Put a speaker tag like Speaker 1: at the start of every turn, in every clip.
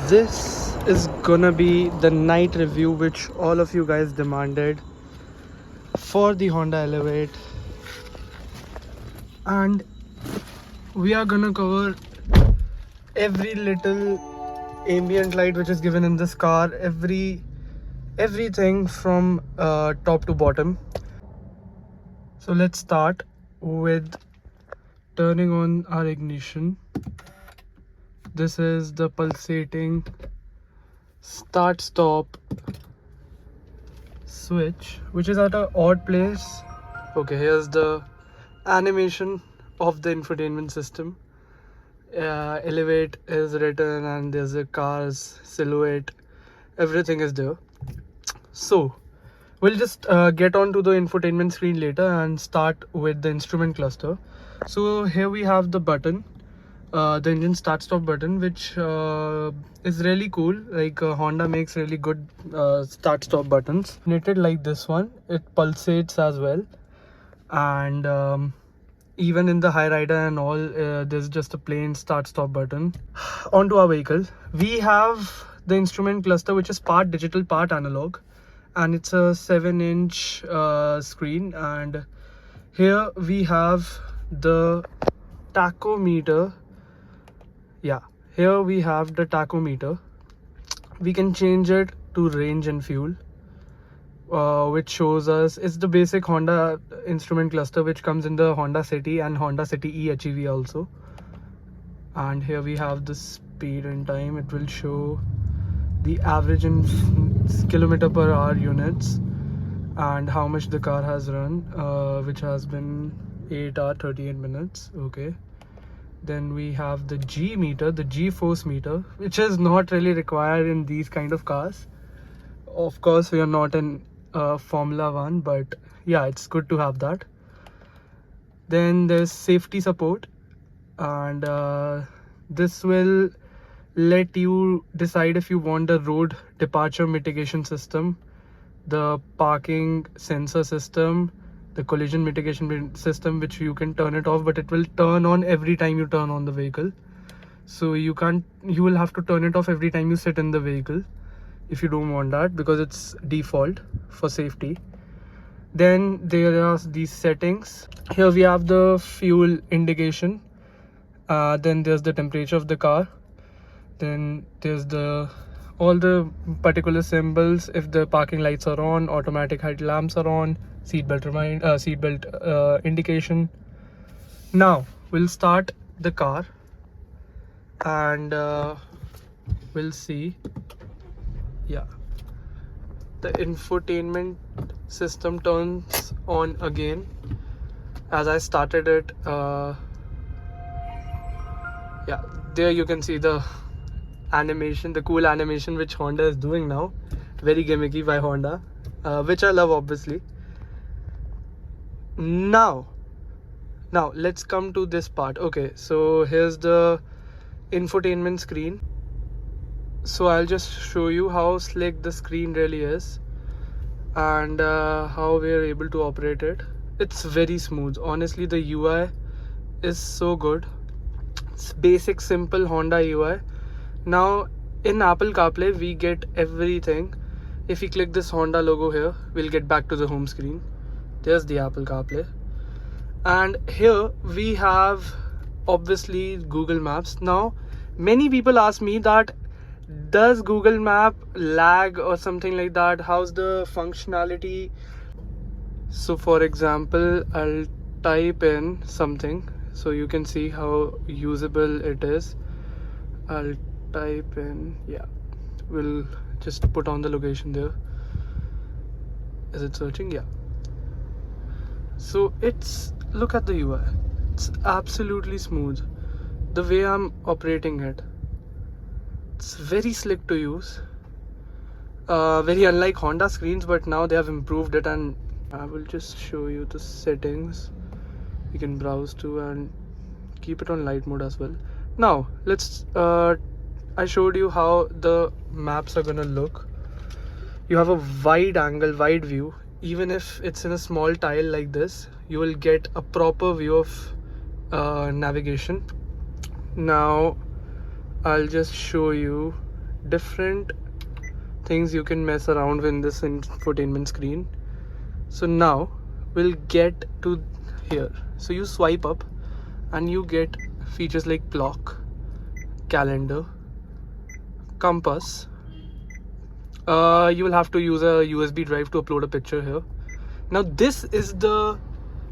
Speaker 1: This is gonna be the night review which all of you guys demanded for the Honda Elevate, and we are gonna cover every little ambient light which is given in this car, everything from top to bottom. So let's start with turning on our ignition. This is the pulsating start stop switch, which is at an odd place. Okay, here's the animation of the infotainment system. Elevate is written and there's a car's silhouette, everything is there. So we'll just get on to the infotainment screen later and start with the instrument cluster. So here we have the button, the engine start stop button, which is really cool. Like Honda makes really good start stop buttons. Knitted like this one, it pulsates as well, and even in the high rider and all, there's just a plain start stop button. Onto our vehicle, we have the instrument cluster, which is part digital, part analog, and it's a 7-inch screen. And here we have the tachometer. Yeah, here we have the tachometer. We can change it to range and fuel, which shows us it's the basic Honda instrument cluster which comes in the Honda City and Honda City e-HEV also. And here we have the speed and time. It will show the average in kilometer per hour units and how much the car has run, which has been 8 hours 38 minutes. Okay, then we have the G meter, the G force meter, which is not really required in these kind of cars. Of course, we are not in Formula 1, but yeah, it's good to have that. Then there's safety support, and this will let you decide if you want the road departure mitigation system, the parking sensor system, the collision mitigation system, which you can turn it off, but it will turn on every time you turn on the vehicle. So you will have to turn it off every time you sit in the vehicle if you don't want that, because it's default for safety. Then there are these settings. Here we have the fuel indication, then there's the temperature of the car, then there's all the particular symbols. If the parking lights are on, automatic headlamps are on, seatbelt indication. Now we'll start the car and we'll see. Yeah, the infotainment system turns on again as I started it. Yeah, there you can see the animation, the cool animation which Honda is doing now. Very gimmicky by Honda, which I love, obviously. Now let's come to this part. Okay, so here's the infotainment screen. So I'll just show you how slick the screen really is and how we're able to operate it. It's very smooth. Honestly, the UI is so good. It's basic, simple Honda UI. Now in Apple CarPlay we get everything. If we click this Honda logo here, we'll get back to the home screen. There's the Apple CarPlay, and here we have obviously Google Maps. Now many people ask me that, does Google Map lag or something like that? How's the functionality? So for example, I'll type in something so you can see how usable it is. I'll type in, yeah, we'll just put on the location there. Is it searching? Yeah. So look at the UI. It's absolutely smooth. The way I'm operating it, it's very slick to use. Very unlike Honda screens, but now they have improved it, and I will just show you the settings. You can browse to and keep it on light mode as well. Now let's I showed you how the maps are gonna look. You have a wide angle, wide view. Even if it's in a small tile like this, you will get a proper view of navigation. Now I'll just show you different things you can mess around with in this infotainment screen. So now we'll get to here. So you swipe up and you get features like clock, calendar, compass. You will have to use a USB drive to upload a picture here. Now this is the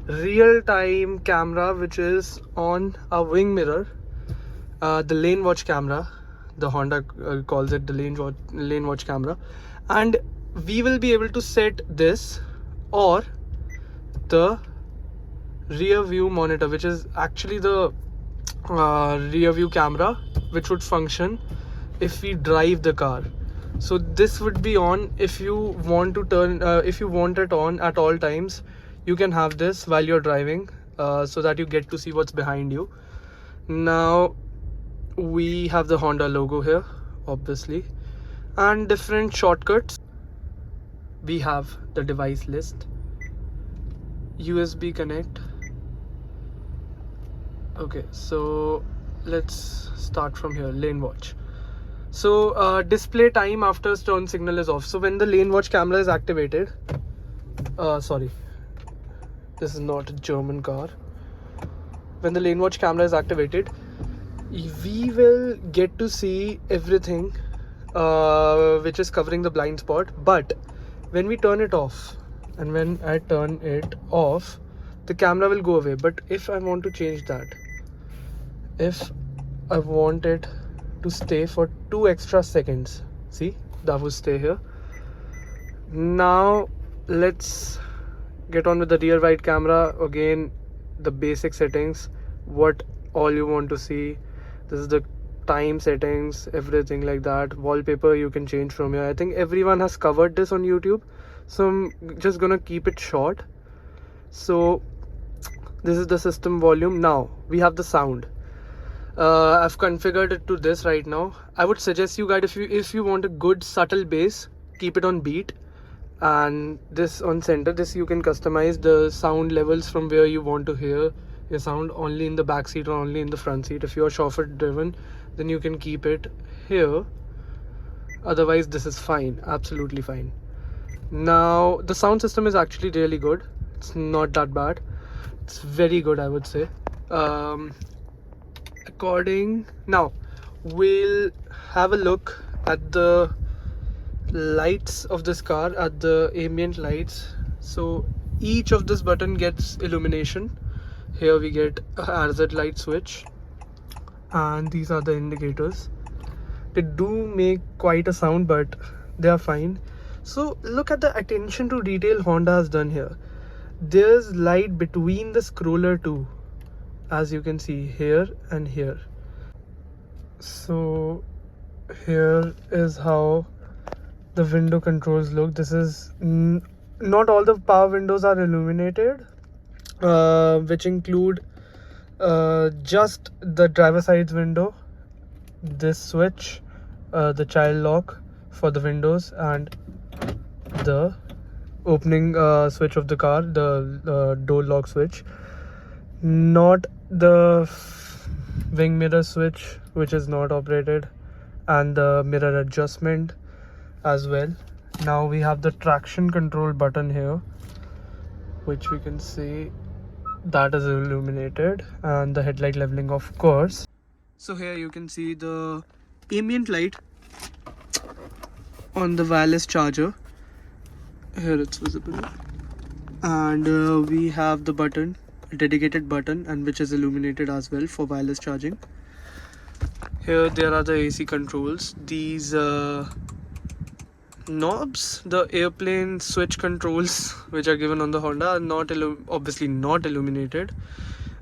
Speaker 1: real-time camera which is on a wing mirror, the lane watch camera. The Honda calls it the lane watch camera, and we will be able to set this or the rear view monitor, which is actually the rear view camera which would function if we drive the car. So this would be on if you want to turn if you want it on at all times. You can have this while you're driving, so that you get to see what's behind you. Now we have the Honda logo here, obviously, and different shortcuts. We have the device list, USB connect. Okay, so let's start from here. Lane watch. So display time after turn signal is off. So when the lane watch camera is activated, sorry, this is not a German car. When the lane watch camera is activated, we will get to see everything which is covering the blind spot. But when we turn it off, and when I turn it off, the camera will go away. But if I want to change that, if I want it to stay for 2 extra seconds, see, that will stay here. Now let's get on with the rear wide camera. Again, the basic settings, what all you want to see. This is the time settings, everything like that. Wallpaper you can change from here. I think everyone has covered this on YouTube, so I'm just gonna keep it short. So this is the system volume. Now we have the sound. I've configured it to this right now. I would suggest you guys, if you want a good subtle bass, keep it on beat, and this on center. This you can customize the sound levels from where you want to hear your sound, only in the back seat or only in the front seat. If you are chauffeur driven, then you can keep it here. Otherwise this is fine, absolutely fine. Now the sound system is actually really good. It's not that bad, it's very good, I would say. Now we'll have a look at the lights of this car, at the ambient lights. So each of this button gets illumination. Here we get a hazard light switch, and these are the indicators. They do make quite a sound, but they are fine. So look at the attention to detail Honda has done here. There's light between the scroller too, as you can see here and here. So here is how the window controls look. This is not all the power windows are illuminated, which include just the driver side's window, this switch, the child lock for the windows, and the opening switch of the car, the door lock switch. Not the wing mirror switch, which is not operated, and the mirror adjustment as well. Now we have the traction control button here, which we can see that is illuminated, and the headlight leveling, of course. So here you can see the ambient light on the wireless charger. Here it's visible, and we have the button, a dedicated button, and which is illuminated as well for wireless charging. Here there are the AC controls. These knobs, the airplane switch controls which are given on the Honda, are not obviously not illuminated,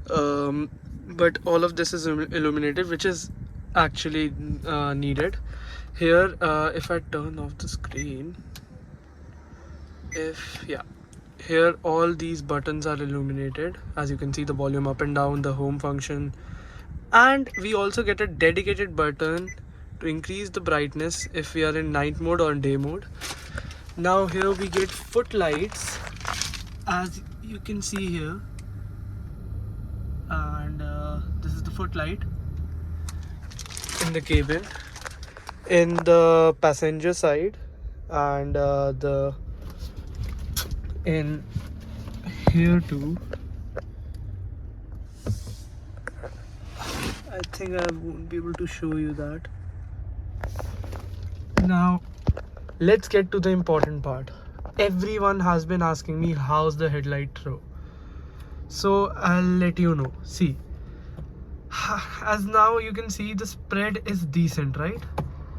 Speaker 1: but all of this is illuminated, which is actually needed. Here if I turn off the screen, here all these buttons are illuminated. As you can see, the volume up and down, the home function, and we also get a dedicated button to increase the brightness if we are in night mode or day mode. Now here we get footlights, as you can see here, and this is the footlight in the cabin. in the passenger side, and the in here too. I think I won't be able to show you that. Now let's get to the important part. Everyone has been asking me how's the headlight throw, so I'll let you know. See, as now you can see the spread is decent, right?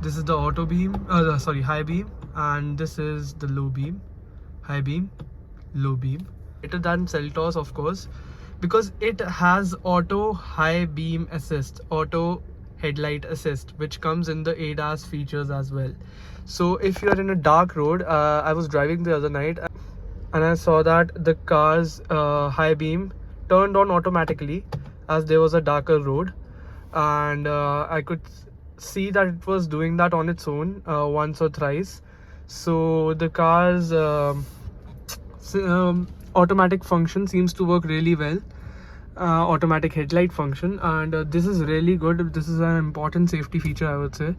Speaker 1: This is the auto beam, high beam, and this is the low beam, high beam, low beam. Better than Seltos, of course, because it has auto high beam assist, auto headlight assist, which comes in the ADAS features as well. So if you're in a dark road, I was driving the other night and I saw that the car's high beam turned on automatically as there was a darker road, and I could see that it was doing that on its own once or thrice. So the car's automatic function seems to work really well, automatic headlight function, and this is really good. This is an important safety feature, I would say.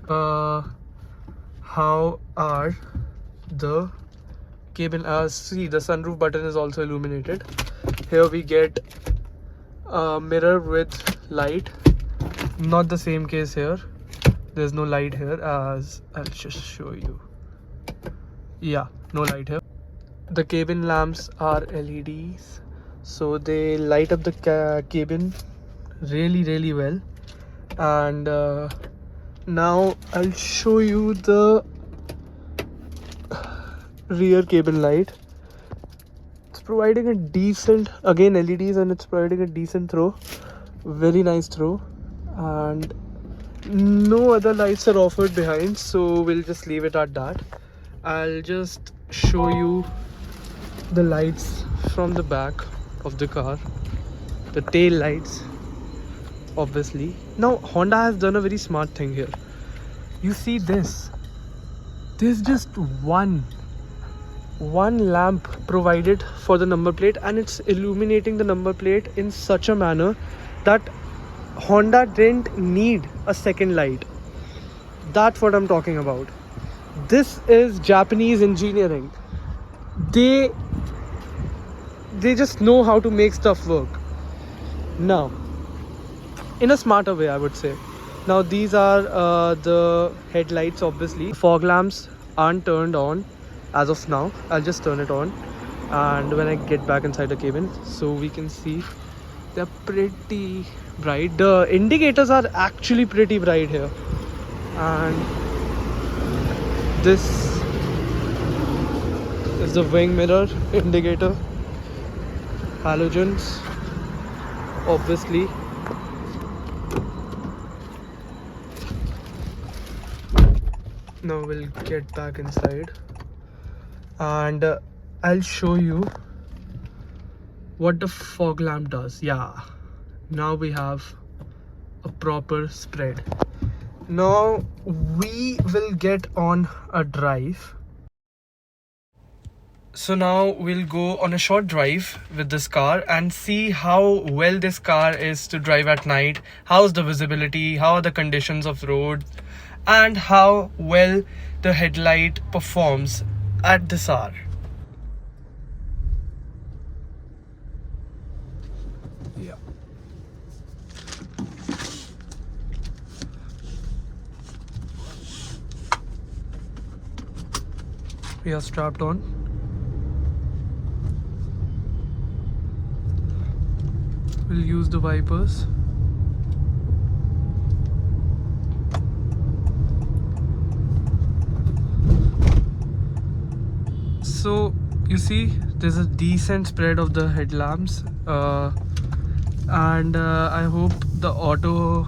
Speaker 1: How are the cabin, see, the sunroof button is also illuminated. Here we get a mirror with light. Not the same case here, there's no light here, as I'll just show you. Yeah, no light here. The cabin lamps are LEDs, so they light up the cabin really well. And now I'll show you the rear cabin light. It's providing a decent, again LEDs, and it's providing a decent throw, very nice throw, and no other lights are offered behind, so we'll just leave it at that. I'll just show you the lights from the back of the car, the tail lights, obviously. Now Honda has done a very smart thing here. You see this, there's just one lamp provided for the number plate, and it's illuminating the number plate in such a manner that Honda didn't need a second light. That's what I'm talking about. This is Japanese engineering. They just know how to make stuff work. Now, in a smarter way, I would say. Now these are the headlights, obviously. Fog lamps aren't turned on as of now. I'll just turn it on, and when I get back inside the cabin, so we can see they're pretty bright. The indicators are actually pretty bright here, and this is the wing mirror indicator, halogens, obviously. Now we'll get back inside, and I'll show you what the fog lamp does. Yeah, now we have a proper spread. Now we will get on a drive. So now we'll go on a short drive with this car and see how well this car is to drive at night. How's the visibility, how are the conditions of road, and how well the headlight performs at this hour. Yeah. We are strapped on. We'll use the wipers. So you see there's a decent spread of the headlamps, and I hope the auto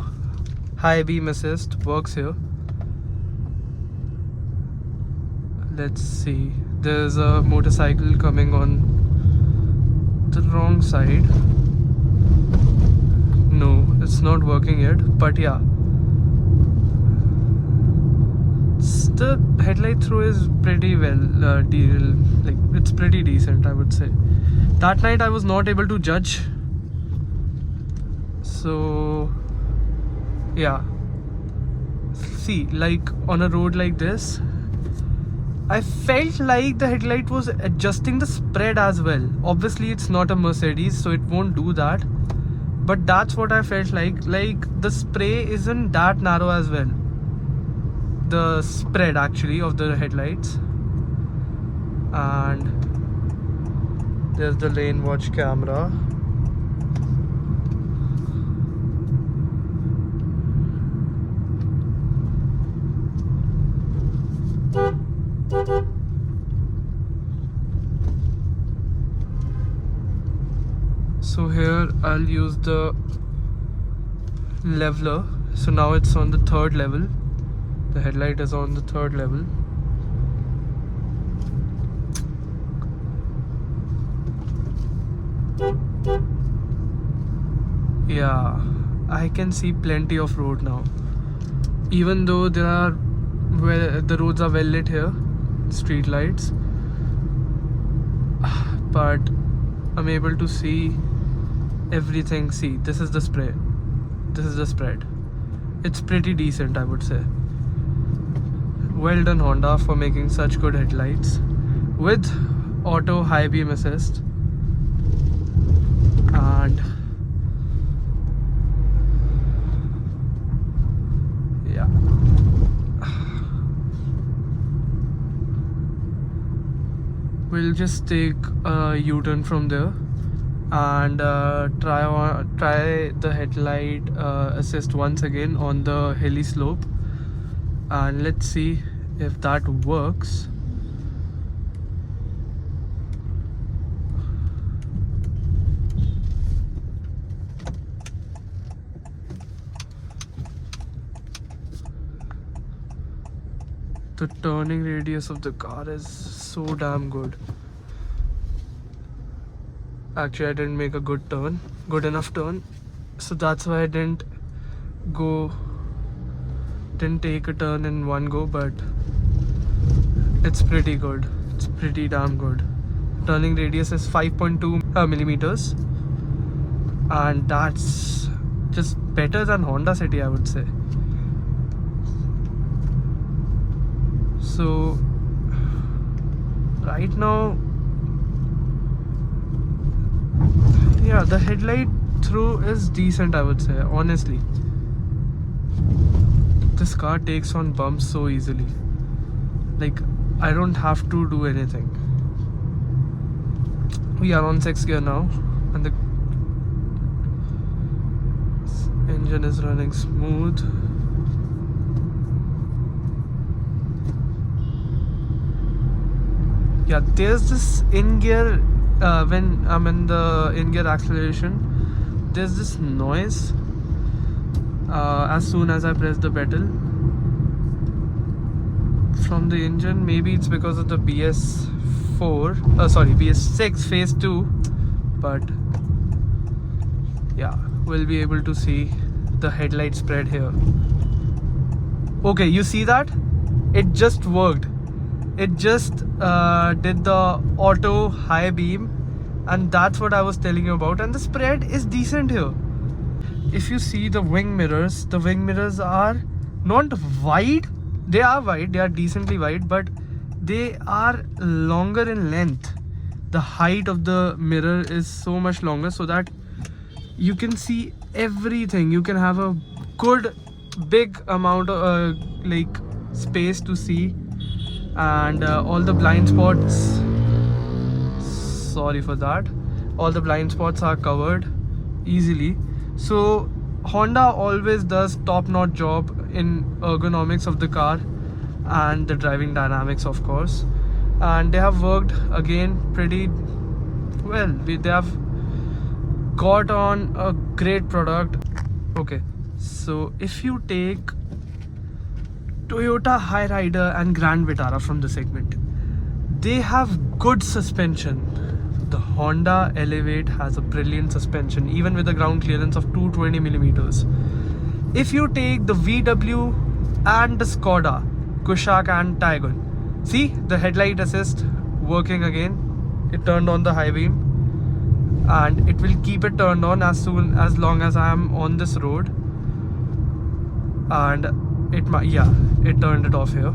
Speaker 1: high beam assist works here. Let's see, there's a motorcycle coming on the wrong side. No, it's not working yet, but yeah, the headlight throw is pretty well, it's pretty decent, I would say. That night I was not able to judge, so yeah, see, like on a road like this, I felt like the headlight was adjusting the spread as well. Obviously it's not a Mercedes, so it won't do that, but that's what I felt like the spray isn't that narrow as well, the spread actually of the headlights. And there's the lane watch camera. So here I'll use the leveler. So now it's on the third level. The headlight is on the third level. Yeah, I can see plenty of road now. Even though there are, where the roads are well lit here, street lights, but I'm able to see everything. See, this is the spray, this is the spread. It's pretty decent, I would say. Well done Honda for making such good headlights with auto high beam assist. And yeah, we'll just take a U-turn from there and try the headlight assist once again on the hilly slope, and let's see if that works. The turning radius of the car is so damn good. Actually, I didn't make a good enough turn, so that's why I didn't take a turn in one go, but it's pretty good. It's pretty damn good. Turning radius is 5.2 millimeters, and that's just better than Honda City, I would say. So right now, yeah, the headlight through is decent, I would say, honestly. This car takes on bumps so easily. Like, I don't have to do anything. We are on 6th gear now, and the engine is running smooth. Yeah, there's this in gear, when I'm in the in gear acceleration, there's this noise as soon as I press the pedal from the engine. Maybe it's because of the BS6 phase 2, but yeah, we'll be able to see the headlight spread here. Okay, you see that? It just worked. It just did the auto high beam, and that's what I was telling you about, and the spread is decent here. If you see the wing mirrors are not wide. They are wide, they are decently wide, but they are longer in length. The height of the mirror is so much longer, so that you can see everything. You can have a good big amount of like space to see, and all the blind spots, sorry for that, all the blind spots are covered easily. So Honda always does top-notch job in ergonomics of the car and the driving dynamics, of course, and they have worked again pretty well. They have got on a great product. Okay, so if you take Toyota Hyryder and Grand Vitara from the segment, they have good suspension. The Honda Elevate has a brilliant suspension, even with a ground clearance of 220 millimeters. If you take the VW and the Skoda Kushaq and Taygun, see the headlight assist working again. It turned on the high beam, and it will keep it turned on as long as I am on this road. And it might, yeah, it turned it off here.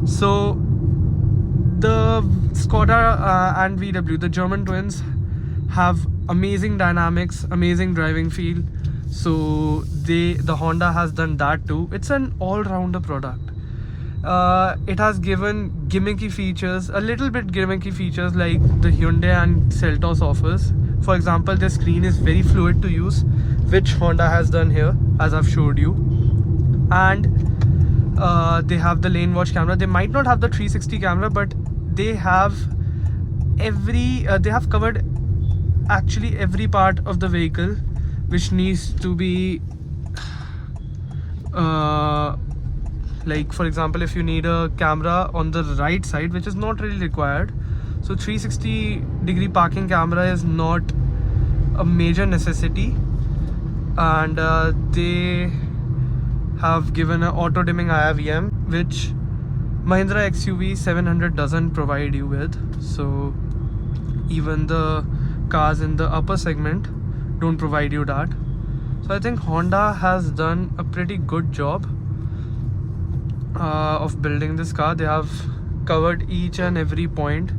Speaker 1: So the Skoda and VW, the German twins, have amazing dynamics, amazing driving feel. So the Honda has done that too. It's an all-rounder product. It has given gimmicky features, a little bit gimmicky features like the Hyundai and Seltos offers. For example, the screen is very fluid to use, which Honda has done here, as I've showed you. And they have the lane watch camera. They might not have the 360 camera, but they have they have covered actually every part of the vehicle which needs to be like, for example, if you need a camera on the right side, which is not really required, so 360-degree parking camera is not a major necessity. And they have given an auto dimming IRVM, which Mahindra XUV 700 doesn't provide you with. So even the cars in the upper segment don't provide you that. So I think Honda has done a pretty good job of building this car. They have covered each and every point,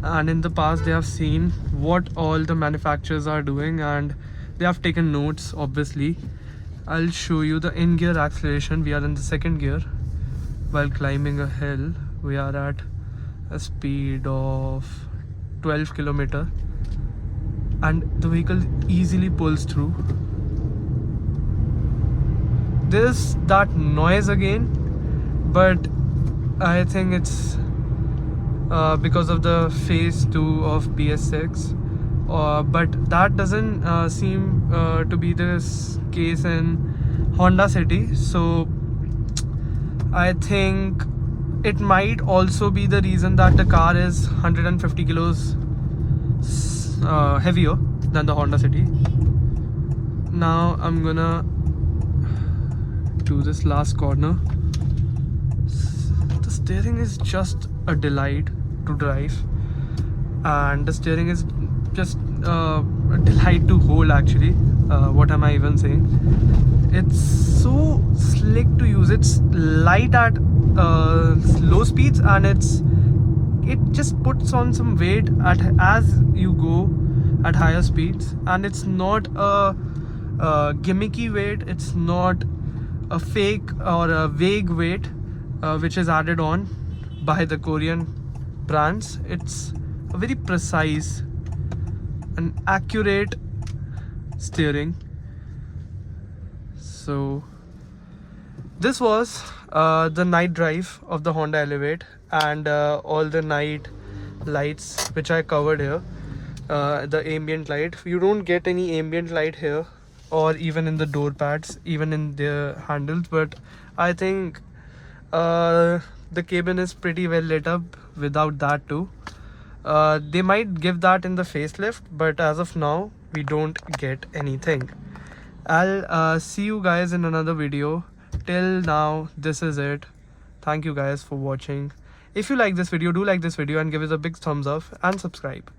Speaker 1: and in the past they have seen what all the manufacturers are doing, and they have taken notes. Obviously, I'll show you the in-gear acceleration. We are in the second gear while climbing a hill. We are at a speed of 12 kilometer, and the vehicle easily pulls through. There's that noise again, but I think it's because of the phase 2 of PS6, but that doesn't seem to be the case in Honda City. So I think it might also be the reason that the car is 150 kilos heavier than the Honda City. Now I'm gonna do this last corner. The steering is just a delight to drive, and the steering is just a delight to hold actually. What am I even saying? It's so slick to use. It's light at low speeds, and it just puts on some weight as you go at higher speeds, and it's not a gimmicky weight. It's not a fake or a vague weight which is added on by the Korean brands. It's a very precise and accurate steering. So this was the night drive of the Honda Elevate, and all the night lights which I covered here. The ambient light, you don't get any ambient light here, or even in the door pads, even in the handles, but I think the cabin is pretty well lit up without that too. They might give that in the facelift, but as of now we don't get anything. I'll see you guys in another video. Till now, this is it. Thank you guys for watching. If you like this video, do like this video and give it a big thumbs up and subscribe.